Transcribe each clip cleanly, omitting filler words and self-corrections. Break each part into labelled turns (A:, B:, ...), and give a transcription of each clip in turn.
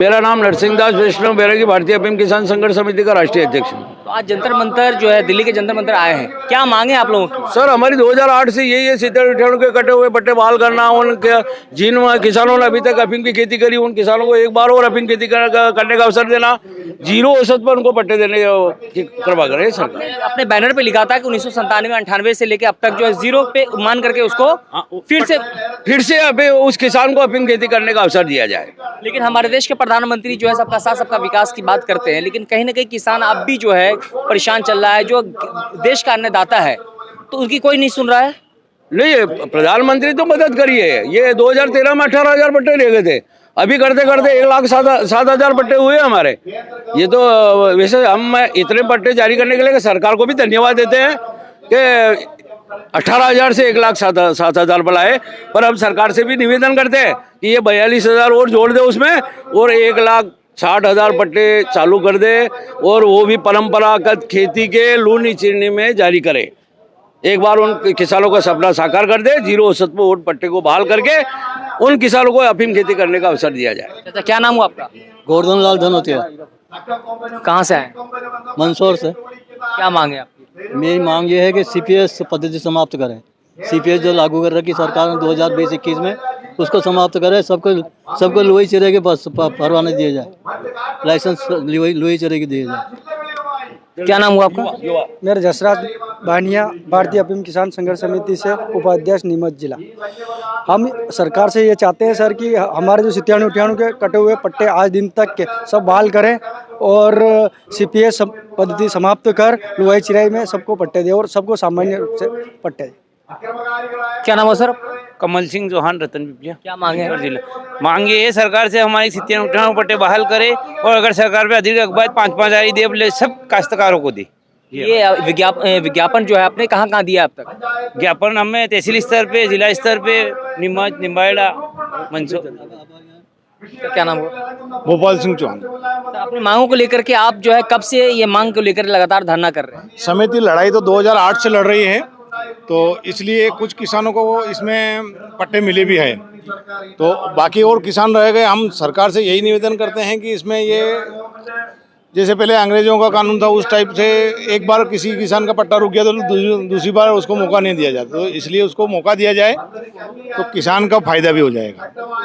A: मेरा नाम नरसिंह दास वैष्णव बैरागी भारतीय अफीम किसान संघर्ष समिति का राष्ट्रीय अध्यक्ष हूँ।
B: तो आज जंतर मंतर जो है दिल्ली के जंतर मंतर आए हैं, क्या मांगे आप लोगों की?
A: सर हमारी 2008 से यही है, सीधे रिटर्न के कटे हुए पट्टे बहाल करना। उनके जिन किसानों ने अभी तक अफीम की खेती करी उन किसानों को एक बार और अफीम खेती करने का अवसर देना, जीरो औसत पर उनको पट्टे देने की करवा करे सरकार।
B: अपने बैनर पे लिखा था कि 1997-98 से लेके अब तक जो है जीरो पे मान करके उसको
A: फिर से अभी उस किसान को अफीम खेती करने का अवसर दिया जाए।
B: लेकिन हमारे देश के प्रधानमंत्री जो है सबका साथ सबका विकास की बात करते हैं, लेकिन कहीं ना कहीं किसान अब भी जो है परेशान चल रहा है, जो देश का अन्नदाता है, तो उसकी कोई नहीं सुन रहा है।
A: नहीं, प्रधानमंत्री तो मदद करी है। ये 2013 में 18,000 पट्टे ले गए थे, अभी करते करते 1,07,000 पट्टे हुए हमारे। ये तो वैसे हम इतने पट्टे जारी करने के लिए सरकार को भी धन्यवाद देते हैं कि 18,000 से 1,07,000 बनाए। पर हम सरकार से भी निवेदन करते हैं कि ये 42,000 और जोड़ दे उसमें, और 1,60,000 पट्टे चालू कर दे, और वो भी परंपरागत खेती के लूनी चीनी में जारी करे। एक बार उन किसानों का सपना साकार कर दे, जीरो औसत पे वोट पट्टे को बहाल करके उन किसानों को अफीम खेती करने का अवसर दिया जाए।
B: अच्छा, क्या नाम हुआ आपका?
C: गोवर्धन लाल धनोतिया,
B: कहाँ से आए?
C: मंदसौर से।
B: क्या मांगे आपकी?
C: मेरी मांग ये है कि सीपीएस पद्धति समाप्त करें। सीपीएस जो लागू कर रखी सरकार ने 2020-21 में, उसको समाप्त करें। सबको लोही चिरे के परवाने दिए जाए, लाइसेंस लोही चिरे के दिए जाए।
B: क्या नाम हुआ आपका?
D: मेरा जसराज बानिया, भारतीय अफीम किसान संघर्ष समिति से उपाध्यक्ष नीमच जिला। हम सरकार से ये चाहते हैं सर कि हमारे जो 97-98 के कटे हुए पट्टे आज दिन तक के सब बहाल करें, और सीपीएस पद्धति समाप्त कर लुहाई चिराई में सबको पट्टे दे और सबको सामान्य रूप से पट्टे दे।
B: क्या नाम है सर?
E: कमल सिंह चौहान, रतन पिपलिया
B: क्या मांगे हैं?
E: जिला। मांग ये है सरकार से हमारी 97-98 पट्टे बहाल करे, और अगर सरकार पे अधिक अखबार 5-5 दे ले, सब काश्तकारों को दी।
B: ये विज्ञापन जो है आपने कहाँ दिया अब तक?
E: ज्ञापन हमें तहसील स्तर पे, जिला स्तर पे, नीमच, निम्बाहेड़ा, मंदसौर।
B: क्या नाम हुआ?
F: भोपाल सिंह चौहान।
B: तो अपनी मांगों को लेकर के आप जो है कब से ये मांग को लेकर लगातार धरना कर रहे हैं?
F: समिति लड़ाई तो 2008 से लड़ रही है, तो इसलिए कुछ किसानों को इसमें पट्टे मिले भी हैं, तो बाकी और किसान रह गए। हम सरकार से यही निवेदन करते हैं कि इसमें ये जैसे पहले अंग्रेजों का कानून था उस टाइप से एक बार किसी किसान का पट्टा रुक गया तो दूसरी बार उसको मौका नहीं दिया जाता, तो इसलिए उसको मौका दिया जाए तो किसान का फायदा भी हो जाएगा।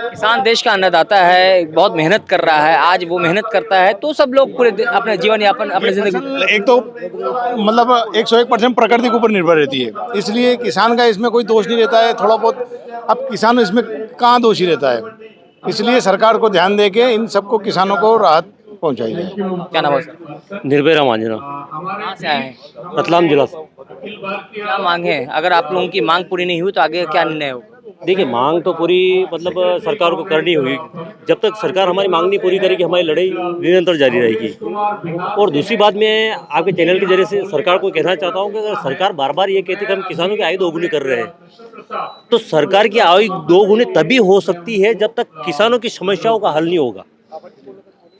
B: किसान देश का अन्नदाता है, बहुत मेहनत कर रहा है, आज वो मेहनत करता है तो सब लोग पूरे अपने जीवन यापन अपने जिंदगी
F: एक तो मतलब 101% प्रकृति के ऊपर निर्भर रहती है, इसलिए किसान का इसमें कोई दोष नहीं रहता है। थोड़ा बहुत अब किसान इसमें कहाँ दोषी रहता है, इसलिए सरकार को ध्यान दे के इन सबको किसानों को राहत पहुंचाई जाए।
B: क्या नाम है सर?
G: निर्भय रामांजना,
B: कहाँ से आए हैं?
G: रतलाम जिला से।
B: क्या मांग है? अगर आप लोगों की मांग पूरी नहीं हुई तो आगे क्या निर्णय होगा?
G: देखिए, मांग तो पूरी मतलब सरकार को करनी होगी। जब तक सरकार हमारी मांग नहीं पूरी करेगी, हमारी लड़ाई निरंतर जारी रहेगी। और दूसरी बात, मैं आपके चैनल के जरिए से सरकार को कहना चाहता हूं कि अगर सरकार बार बार ये कहती है कि हम किसानों की आय दोगुनी कर रहे हैं, तो सरकार की आय दोगुनी तभी हो सकती है जब तक किसानों की समस्याओं का हल नहीं होगा।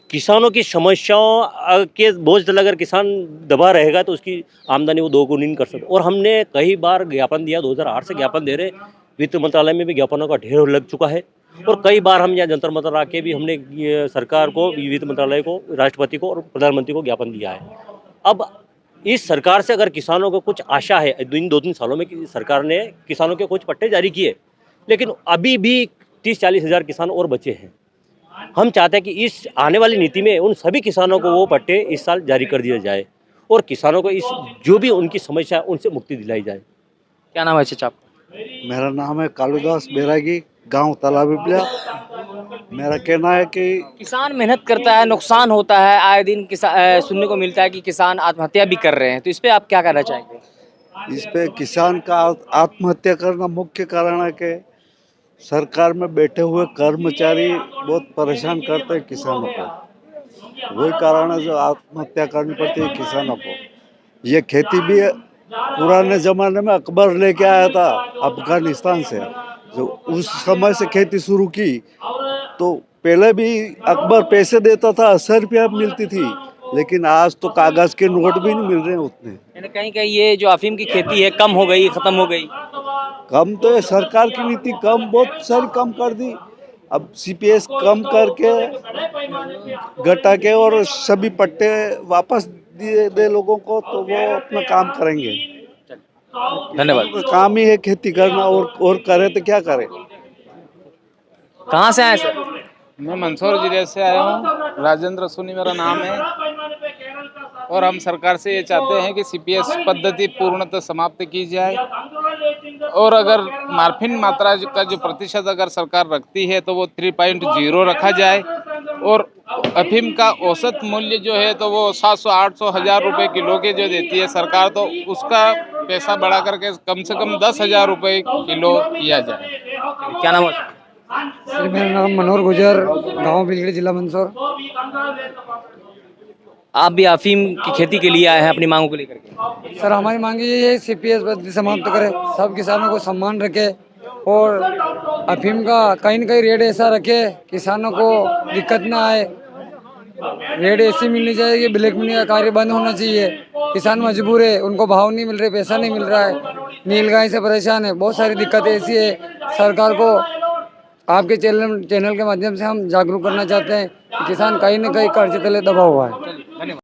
G: किसानों की समस्याओं के बोझ तले अगर किसान दबा रहेगा तो उसकी आमदनी वो दोगुनी नहीं कर सकता। और हमने कई बार ज्ञापन दिया, 2008 से ज्ञापन दे रहे, वित्त मंत्रालय में भी ज्ञापनों का ढेर लग चुका है, और कई बार हम यहाँ जंतर मंतर आके भी हमने सरकार को, वित्त मंत्रालय को, राष्ट्रपति को और प्रधानमंत्री को ज्ञापन दिया है। अब इस सरकार से अगर किसानों को कुछ आशा है, इन 2-3 सालों में सरकार ने किसानों के कुछ पट्टे जारी किए, लेकिन अभी भी 30-40 हज़ार किसान और बचे हैं। हम चाहते हैं कि इस आने वाली नीति में उन सभी किसानों को वो पट्टे इस साल जारी कर दिया जाए, और किसानों को इस जो भी उनकी समस्या है उनसे मुक्ति दिलाई जाए।
B: क्या नाम है चाचा?
H: मेरा नाम है कालूदास बैरागी, गांव तालाब पिपलिया। मेरा कहना है कि
B: किसान मेहनत करता है, नुकसान होता है, आए दिन सुनने को मिलता है कि किसान आत्महत्या भी कर रहे हैं, तो इस पे आप क्या कहना चाहेंगे?
H: इस पे किसान का आत्महत्या करना मुख्य कारण है कि सरकार में बैठे हुए कर्मचारी बहुत परेशान करते हैं किसानों को। वही कारण है जो आत्महत्या करनी पड़ती है किसानों को। ये खेती भी पुराने ज़माने में अकबर लेके आया था अफगानिस्तान से, जो उस समय से खेती शुरू की, तो पहले भी अकबर पैसे देता था, 80 रुपया मिलती थी, लेकिन आज तो कागज़ के नोट भी नहीं मिल रहे हैं उतने।
B: कहीं कहीं ये जो अफीम की खेती है कम हो गई, खत्म हो गई।
H: कम तो है, सरकार की नीति कम बहुत सारी कम कर दी, अब सीपीएस कम करके घटा के और सभी पट्टे वापस दे लोगों को, तो वो अपना काम करेंगे।
B: धन्यवाद।
H: उनका काम ही है खेती करना, और करे तो क्या करे।
B: कहाँ से आए सर?
I: मैं मंदसौर जिले से आया हूँ, राजेंद्र सोनी मेरा नाम है। और हम सरकार से ये चाहते हैं कि सीपीएस पद्धति पूर्णतः समाप्त की जाए, और अगर मार्फिन मात्रा का जो प्रतिशत अगर सरकार रखती है तो वो 3.0 रखा जाए, और अफीम का औसत मूल्य जो है तो वो 700, 800, 1000 रुपये किलो के जो देती है सरकार, तो उसका पैसा बढ़ा करके कम से कम 10,000 रुपये किलो किया जाए।
B: क्या नाम है?
D: सर मेरा नाम मनोहर गुजर, गांव बिलगड़ी, जिला मंदसौर।
B: आप भी अफीम की खेती के लिए आए हैं अपनी मांगों को लेकर के?
D: सर हमारी मांग ये है सीपीएस पद्धति समाप्त करे, सब किसानों को सम्मान रखे, और अफीम का कहीं न कहीं रेट ऐसा रखे किसानों को दिक्कत ना आए। रेट ऐसी मिलनी चाहिए कि ब्लैक मनी का कार्य बंद होना चाहिए। किसान मजबूर है, उनको भाव नहीं मिल रहे, पैसा नहीं मिल रहा है, नीलगाय से परेशान है, बहुत सारी दिक्कतें ऐसी है। सरकार को आपके चैनल के माध्यम से हम जागरूक करना चाहते हैं कि किसान कहीं न कहीं कर्ज तले दबा हुआ है।